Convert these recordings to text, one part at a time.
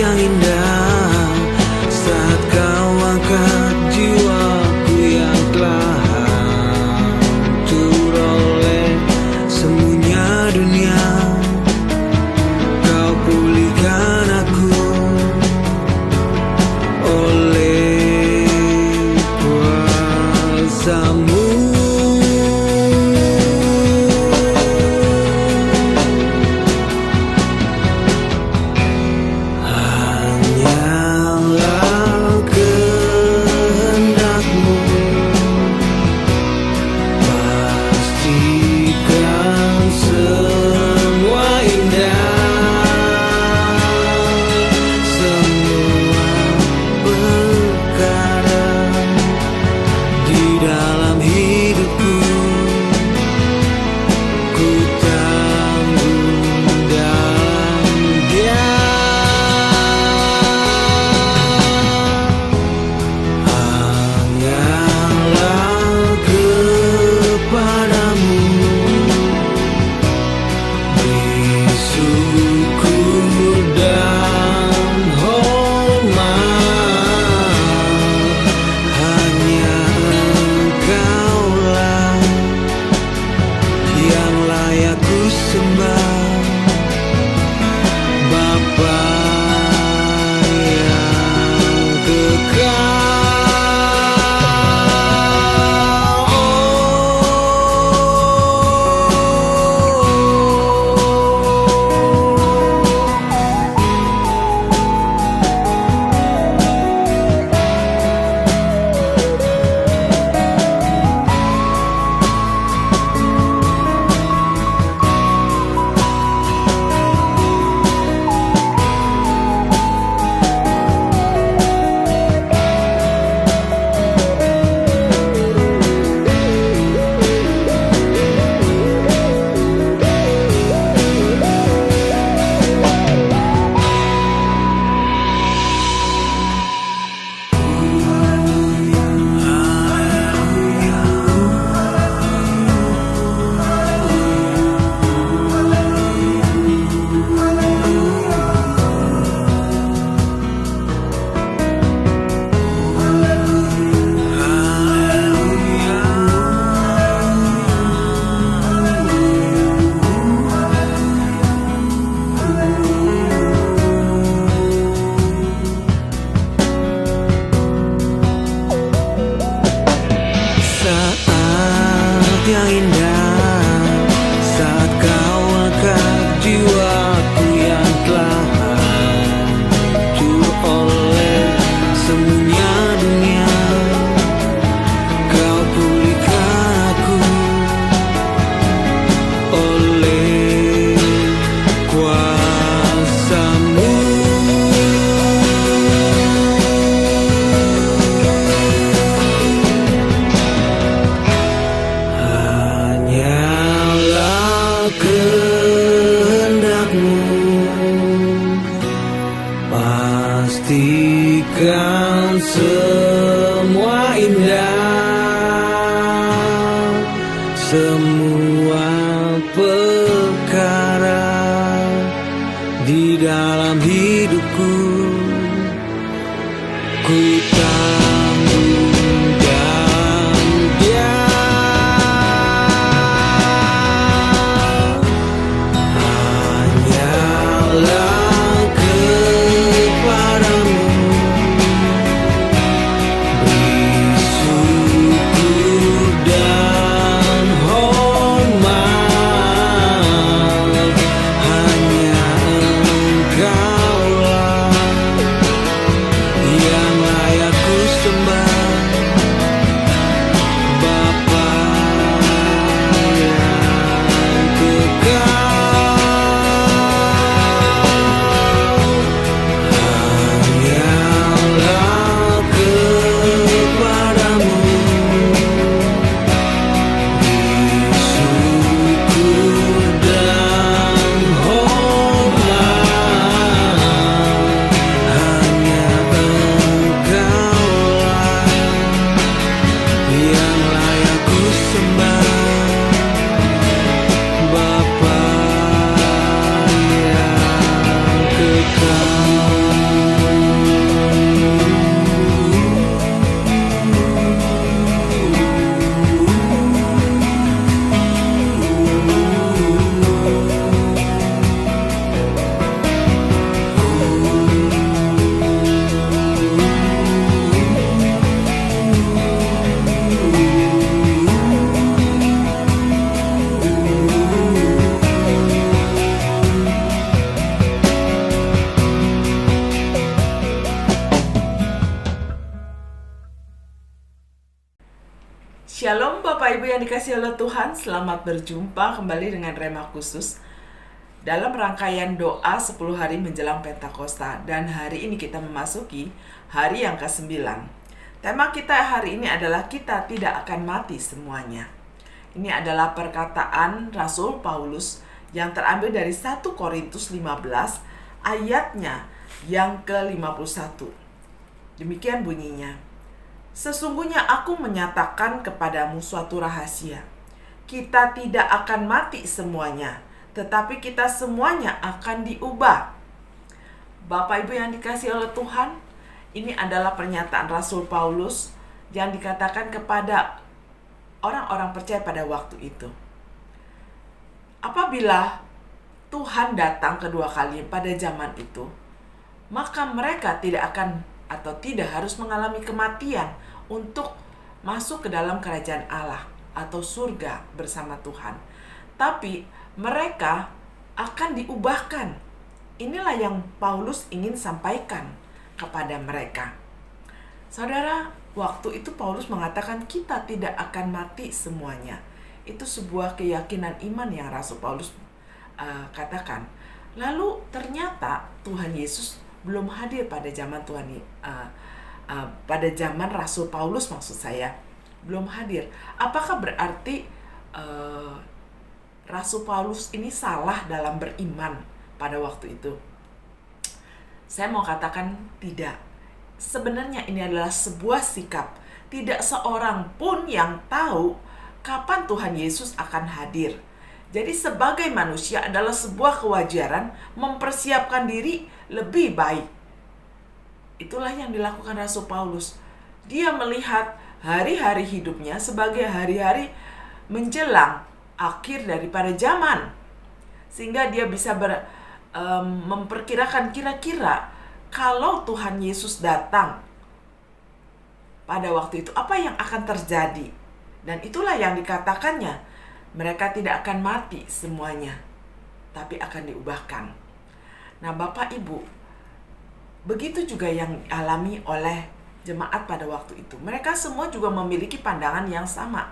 yang indah saat kau angkat jiwaku yang telah hancur oleh semuanya dunia. Kau pulihkan aku oleh kuasa-Mu. Yang indah saat kau angkat jiwaku yang telah hancur oleh semuanya dunia. Kau pulihkan aku oleh kuasa-Mu. Pastikan semua indah, semua perkara di dalam hidupku ku tanggung dan Dia. Yang layak ku Shalom Bapak Ibu yang dikasihi oleh Tuhan, selamat berjumpa kembali dengan Rema Khusus dalam rangkaian doa 10 hari menjelang Pentakosta. Dan hari ini kita memasuki hari yang ke-9. Tema kita hari ini adalah kita tidak akan mati semuanya. Ini adalah perkataan Rasul Paulus yang terambil dari 1 Korintus 15 ayatnya yang ke-51. Demikian bunyinya. Sesungguhnya aku menyatakan kepadamu suatu rahasia. Kita tidak akan mati semuanya, tetapi kita semuanya akan diubah. Bapak Ibu yang dikasihi oleh Tuhan, ini adalah pernyataan Rasul Paulus yang dikatakan kepada orang-orang percaya pada waktu itu. Apabila Tuhan datang kedua kali pada zaman itu, maka mereka tidak akan atau tidak harus mengalami kematian untuk masuk ke dalam kerajaan Allah atau surga bersama Tuhan. Tapi mereka akan diubahkan. Inilah yang Paulus ingin sampaikan kepada mereka. Saudara, waktu itu Paulus mengatakan kita tidak akan mati semuanya. Itu sebuah keyakinan iman yang Rasul Paulus katakan. Lalu ternyata Tuhan Yesus belum hadir pada zaman pada zaman Rasul Paulus, maksud saya belum hadir. Apakah berarti Rasul Paulus ini salah dalam beriman pada waktu itu? Saya mau katakan tidak. Sebenarnya ini adalah sebuah sikap. Tidak seorang pun yang tahu kapan Tuhan Yesus akan hadir. Jadi sebagai manusia adalah sebuah kewajaran mempersiapkan diri lebih baik. Itulah yang dilakukan Rasul Paulus. Dia melihat hari-hari hidupnya sebagai hari-hari menjelang akhir daripada zaman. Sehingga dia bisa memperkirakan kira-kira kalau Tuhan Yesus datang pada waktu itu, apa yang akan terjadi. Dan itulah yang dikatakannya. Mereka tidak akan mati semuanya, tapi akan diubahkan. Nah, Bapak Ibu, begitu juga yang dialami oleh jemaat pada waktu itu. Mereka semua juga memiliki pandangan yang sama,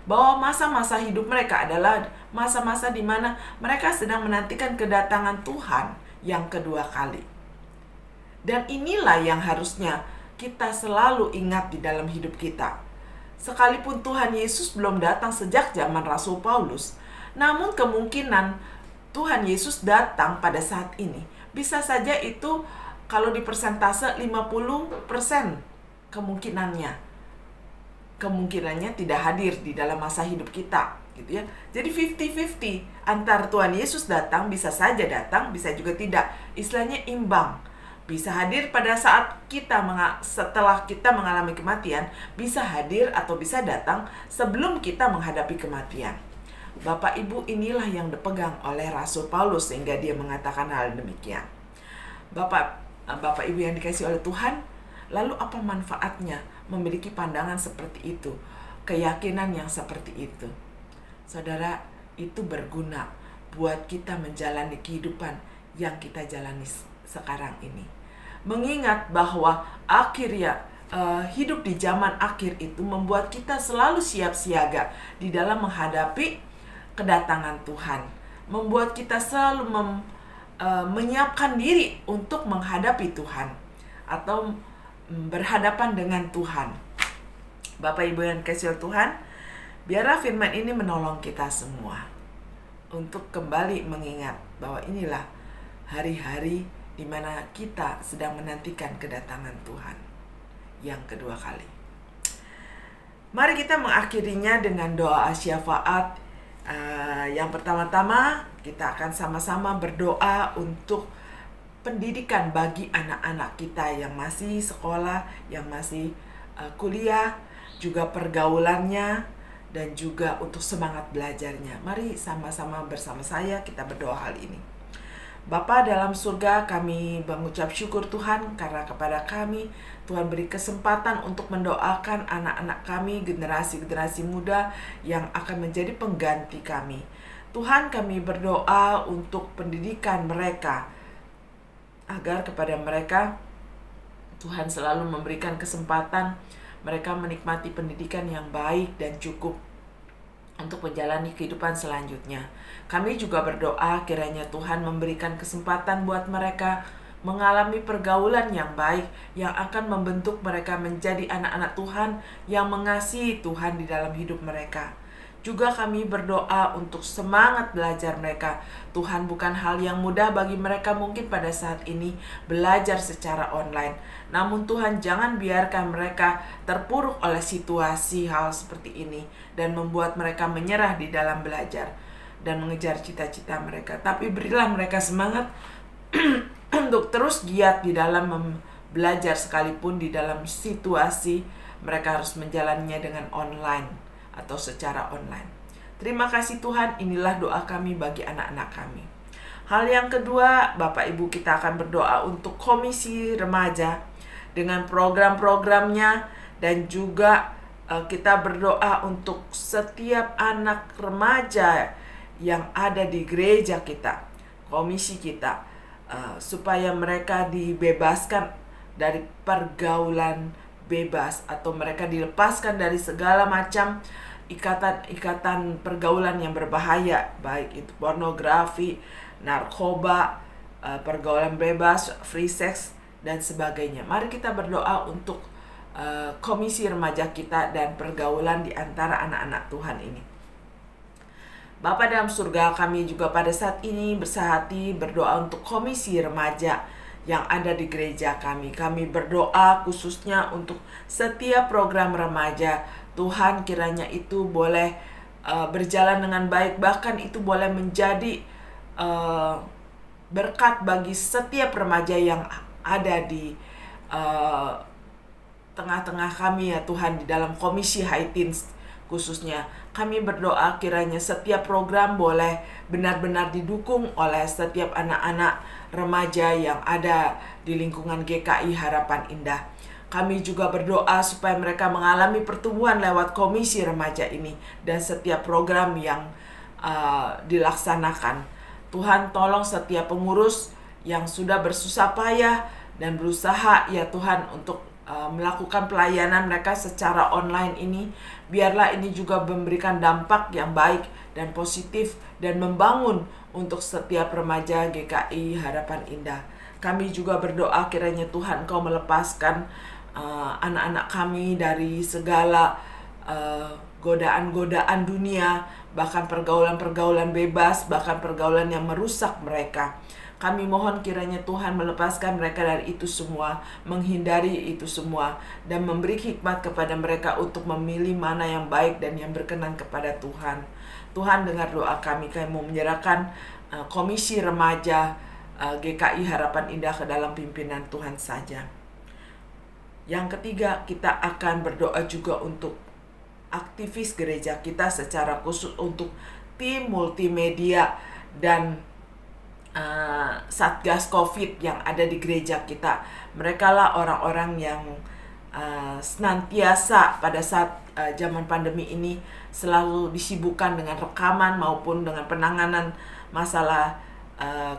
bahwa masa-masa hidup mereka adalah masa-masa di mana mereka sedang menantikan kedatangan Tuhan yang kedua kali. Dan inilah yang harusnya kita selalu ingat di dalam hidup kita. Sekalipun Tuhan Yesus belum datang sejak zaman Rasul Paulus, namun kemungkinan Tuhan Yesus datang pada saat ini bisa saja itu kalau dipersentase 50% kemungkinannya tidak hadir di dalam masa hidup kita, gitu ya. Jadi 50-50 antara Tuhan Yesus datang, bisa saja datang, bisa juga tidak. Istilahnya imbang. Bisa hadir pada saat setelah kita mengalami kematian, bisa hadir atau bisa datang sebelum kita menghadapi kematian. Bapak Ibu, inilah yang dipegang oleh Rasul Paulus sehingga dia mengatakan hal demikian. Bapak Ibu yang dikasihi oleh Tuhan, lalu apa manfaatnya memiliki pandangan seperti itu, keyakinan yang seperti itu? Saudara, itu berguna buat kita menjalani kehidupan yang kita jalani sekarang ini. Mengingat bahwa hidup di zaman akhir itu membuat kita selalu siap siaga di dalam menghadapi kedatangan Tuhan. Membuat kita selalu menyiapkan diri untuk menghadapi Tuhan atau berhadapan dengan Tuhan. Bapak Ibu yang dikasihi Tuhan, biarlah firman ini menolong kita semua untuk kembali mengingat bahwa inilah hari-hari di mana kita sedang menantikan kedatangan Tuhan yang kedua kali. Mari kita mengakhirinya dengan doa syafaat. Yang pertama-tama kita akan sama-sama berdoa untuk pendidikan bagi anak-anak kita yang masih sekolah, yang masih kuliah, juga pergaulannya, dan juga untuk semangat belajarnya. Mari sama-sama bersama saya kita berdoa hal ini. Bapa dalam surga, kami mengucap syukur Tuhan karena kepada kami Tuhan beri kesempatan untuk mendoakan anak-anak kami, generasi-generasi muda yang akan menjadi pengganti kami. Tuhan, kami berdoa untuk pendidikan mereka, agar kepada mereka Tuhan selalu memberikan kesempatan mereka menikmati pendidikan yang baik dan cukup untuk menjalani kehidupan selanjutnya. Kami juga berdoa kiranya Tuhan memberikan kesempatan buat mereka mengalami pergaulan yang baik yang akan membentuk mereka menjadi anak-anak Tuhan yang mengasihi Tuhan di dalam hidup mereka. Juga kami berdoa untuk semangat belajar mereka. Tuhan, bukan hal yang mudah bagi mereka mungkin pada saat ini belajar secara online. Namun Tuhan, jangan biarkan mereka terpuruk oleh situasi hal seperti ini dan membuat mereka menyerah di dalam belajar dan mengejar cita-cita mereka. Tapi berilah mereka semangat untuk terus giat di dalam belajar sekalipun di dalam situasi mereka harus menjalaninya dengan online atau secara online. Terima kasih Tuhan, inilah doa kami bagi anak-anak kami. Hal yang kedua, Bapak Ibu, kita akan berdoa untuk Komisi Remaja dengan program-programnya, dan juga kita berdoa untuk setiap anak remaja yang ada di gereja kita, komisi kita, supaya mereka dibebaskan dari pergaulan bebas, atau mereka dilepaskan dari segala macam ikatan pergaulan yang berbahaya, baik itu pornografi, narkoba, pergaulan bebas, free sex, dan sebagainya. Mari kita berdoa untuk komisi remaja kita dan pergaulan di antara anak-anak Tuhan ini. Bapa dalam surga, kami juga pada saat ini bersahati berdoa untuk komisi remaja yang ada di gereja kami. Kami berdoa khususnya untuk setiap program remaja. Tuhan, kiranya itu boleh berjalan dengan baik, bahkan itu boleh menjadi berkat bagi setiap remaja yang ada di tengah-tengah kami ya Tuhan, di dalam komisi High Teens khususnya. Kami berdoa kiranya setiap program boleh benar-benar didukung oleh setiap anak-anak remaja yang ada di lingkungan GKI Harapan Indah. Kami juga berdoa supaya mereka mengalami pertumbuhan lewat komisi remaja ini dan setiap program yang dilaksanakan. Tuhan, tolong setiap pengurus yang sudah bersusah payah dan berusaha ya Tuhan untuk melakukan pelayanan mereka secara online ini. Biarlah ini juga memberikan dampak yang baik dan positif dan membangun untuk setiap remaja GKI Harapan Indah. Kami juga berdoa kiranya Tuhan Kau melepaskan anak-anak kami dari segala godaan-godaan dunia, bahkan pergaulan-pergaulan bebas, bahkan pergaulan yang merusak mereka. Kami mohon kiranya Tuhan melepaskan mereka dari itu semua, menghindari itu semua, dan memberi hikmat kepada mereka untuk memilih mana yang baik dan yang berkenan kepada Tuhan. Tuhan, dengar doa kami. Kami mau menyerahkan komisi remaja GKI Harapan Indah ke dalam pimpinan Tuhan saja. Yang ketiga, kita akan berdoa juga untuk aktivis gereja kita secara khusus, untuk tim multimedia dan Satgas COVID yang ada di gereja kita. Mereka lah orang-orang yang senantiasa pada saat zaman pandemi ini selalu disibukkan dengan rekaman maupun dengan penanganan masalah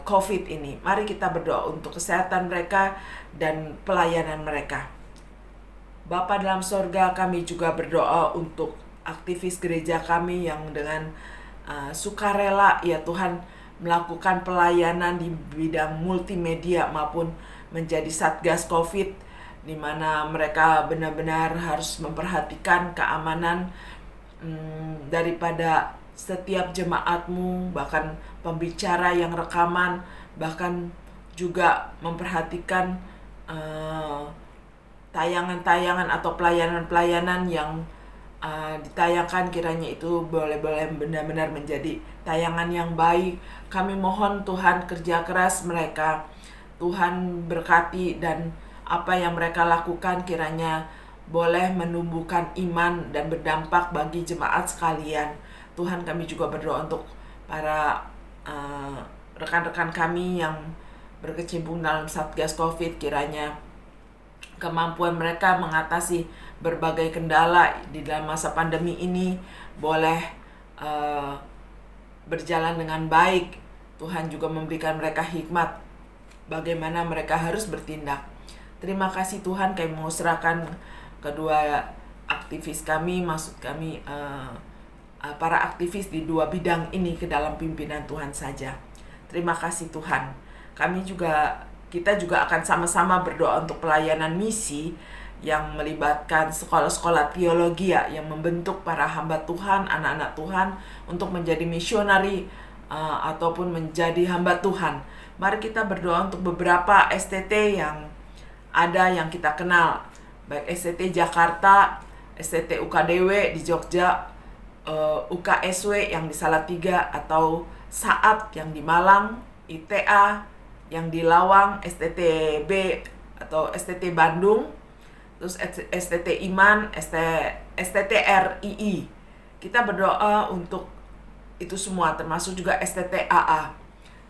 COVID ini. Mari kita berdoa untuk kesehatan mereka dan pelayanan mereka. Bapa dalam sorga, kami juga berdoa untuk aktivis gereja kami yang dengan sukarela ya Tuhan melakukan pelayanan di bidang multimedia maupun menjadi Satgas COVID, di mana mereka benar-benar harus memperhatikan keamanan daripada setiap jemaat-Mu, bahkan pembicara yang rekaman, bahkan juga memperhatikan tayangan-tayangan atau pelayanan-pelayanan yang ditayangkan, kiranya itu boleh benar-benar menjadi tayangan yang baik. Kami mohon Tuhan kerja keras mereka, Tuhan berkati, dan apa yang mereka lakukan kiranya boleh menumbuhkan iman dan berdampak bagi jemaat sekalian. Tuhan, kami juga berdoa untuk para rekan-rekan kami yang berkecimpung dalam Satgas COVID, kiranya kemampuan mereka mengatasi berbagai kendala di dalam masa pandemi ini boleh berjalan dengan baik. Tuhan juga memberikan mereka hikmat bagaimana mereka harus bertindak. Terima kasih Tuhan, kami mau serahkan kedua aktivis kami, maksud kami para aktivis di dua bidang ini ke dalam pimpinan Tuhan saja. Terima kasih Tuhan. Kita juga akan sama-sama berdoa untuk pelayanan misi yang melibatkan sekolah-sekolah teologi yang membentuk para hamba Tuhan, anak-anak Tuhan untuk menjadi misionari ataupun menjadi hamba Tuhan. Mari kita berdoa untuk beberapa STT yang ada yang kita kenal, baik STT Jakarta, STT UKDW di Jogja, UKSW yang di Salatiga, atau SAAT yang di Malang, ITA yang di Lawang, STTB atau STT Bandung, terus STT Iman, STTRII. Kita berdoa untuk itu semua, termasuk juga STTAA.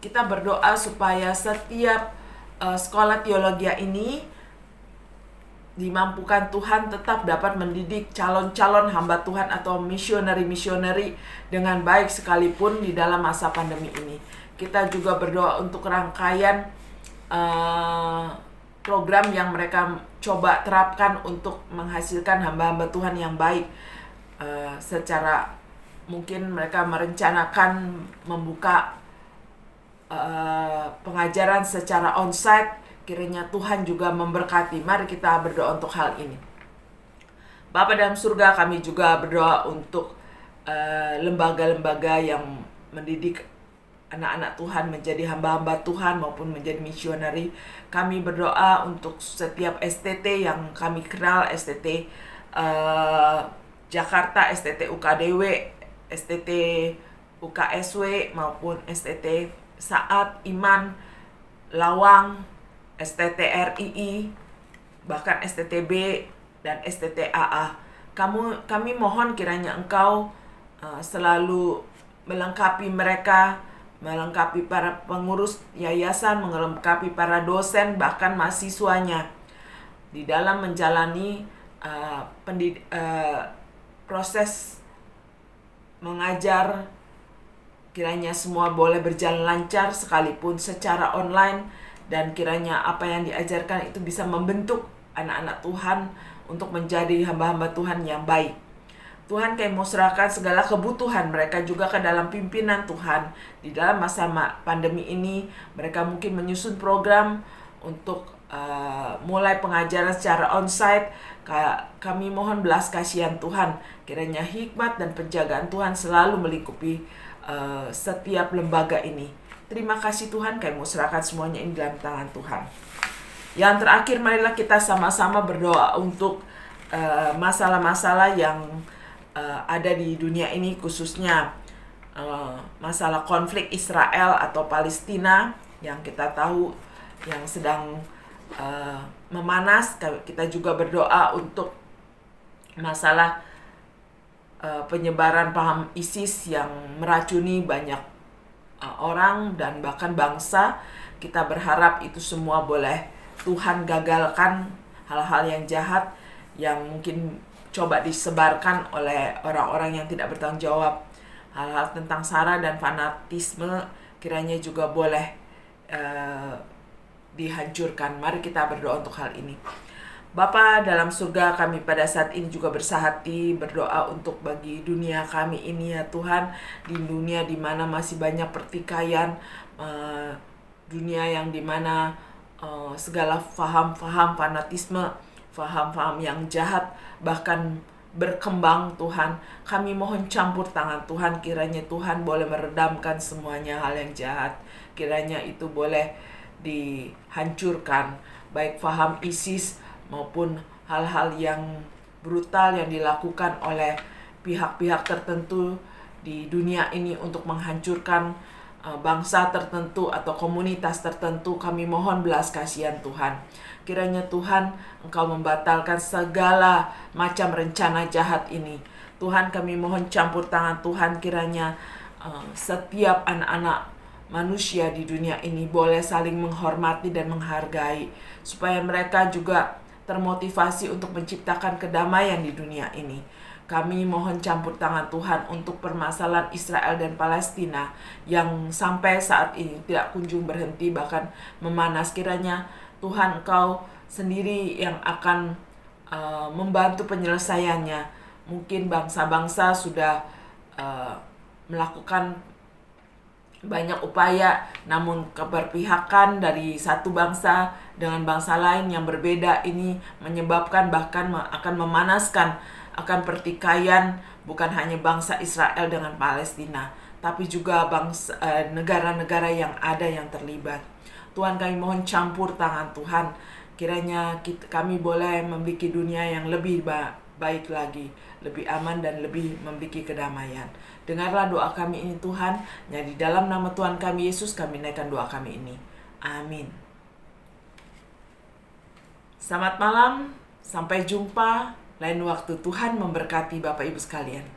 Kita berdoa supaya setiap sekolah teologi ini dimampukan Tuhan tetap dapat mendidik calon-calon hamba Tuhan atau misioneri-misioneri dengan baik sekalipun di dalam masa pandemi ini. Kita juga berdoa untuk rangkaian program yang mereka coba terapkan untuk menghasilkan hamba-hamba Tuhan yang baik. Secara mungkin mereka merencanakan membuka pengajaran secara onsite. Kiranya Tuhan juga memberkati. Mari kita berdoa untuk hal ini. Bapa dalam surga, kami juga berdoa untuk lembaga-lembaga yang mendidik anak-anak Tuhan menjadi hamba-hamba Tuhan maupun menjadi misioneri. Kami berdoa untuk setiap STT yang kami kenal, STT Jakarta, STT UKDW, STT UKSW maupun STT SAAT, Iman, Lawang, STTRII, bahkan STTB dan STTAA. Kami mohon kiranya Engkau selalu melengkapi mereka, melengkapi para pengurus yayasan, melengkapi para dosen, bahkan mahasiswanya di dalam menjalani proses mengajar. Kiranya semua boleh berjalan lancar sekalipun secara online, dan kiranya apa yang diajarkan itu bisa membentuk anak-anak Tuhan untuk menjadi hamba-hamba Tuhan yang baik. Tuhan, kami mau serahkan segala kebutuhan mereka juga ke dalam pimpinan Tuhan. Di dalam masa pandemi ini, mereka mungkin menyusun program untuk mulai pengajaran secara onsite. Kami mohon belas kasihan Tuhan. Kiranya hikmat dan penjagaan Tuhan selalu melingkupi setiap lembaga ini. Terima kasih Tuhan, kami mau serahkan semuanya ini dalam tangan Tuhan. Yang terakhir, marilah kita sama-sama berdoa untuk masalah-masalah yang ada di dunia ini, khususnya masalah konflik Israel atau Palestina yang kita tahu yang sedang memanas. Kita juga berdoa untuk masalah penyebaran paham ISIS yang meracuni banyak orang dan bahkan bangsa. Kita berharap itu semua boleh Tuhan gagalkan, hal-hal yang jahat yang mungkin coba disebarkan oleh orang-orang yang tidak bertanggung jawab. Hal-hal tentang sara dan fanatisme kiranya juga boleh dihancurkan. Mari kita berdoa untuk hal ini. Bapa dalam surga, kami pada saat ini juga bersahati berdoa untuk bagi dunia kami ini ya Tuhan, di dunia di mana masih banyak pertikaian, dunia yang di mana segala faham-faham fanatisme, faham-faham yang jahat bahkan berkembang Tuhan. Kami mohon campur tangan Tuhan, kiranya Tuhan boleh meredamkan semuanya hal yang jahat, kiranya itu boleh dihancurkan, baik faham ISIS maupun hal-hal yang brutal yang dilakukan oleh pihak-pihak tertentu di dunia ini untuk menghancurkan bangsa tertentu atau komunitas tertentu. Kami mohon belas kasihan Tuhan. Kiranya Tuhan Engkau membatalkan segala macam rencana jahat ini. Tuhan, kami mohon campur tangan Tuhan, kiranya setiap anak-anak manusia di dunia ini boleh saling menghormati dan menghargai, supaya mereka juga termotivasi untuk menciptakan kedamaian di dunia ini. Kami mohon campur tangan Tuhan untuk permasalahan Israel dan Palestina yang sampai saat ini tidak kunjung berhenti, bahkan memanas. Kiranya Tuhan Engkau sendiri yang akan membantu penyelesaiannya. Mungkin bangsa-bangsa sudah melakukan banyak upaya, namun keberpihakan dari satu bangsa dengan bangsa lain yang berbeda ini menyebabkan bahkan akan memanaskan akan pertikaian bukan hanya bangsa Israel dengan Palestina, tapi juga bangsa negara-negara yang ada yang terlibat. Tuhan, kami mohon campur tangan Tuhan, kiranya kami boleh memiliki dunia yang lebih baik lagi, lebih aman dan lebih memiliki kedamaian. Dengarlah doa kami ini Tuhan, ya di dalam nama Tuhan kami Yesus kami naikkan doa kami ini. Amin. Selamat malam, sampai jumpa lain waktu. Tuhan memberkati Bapak Ibu sekalian.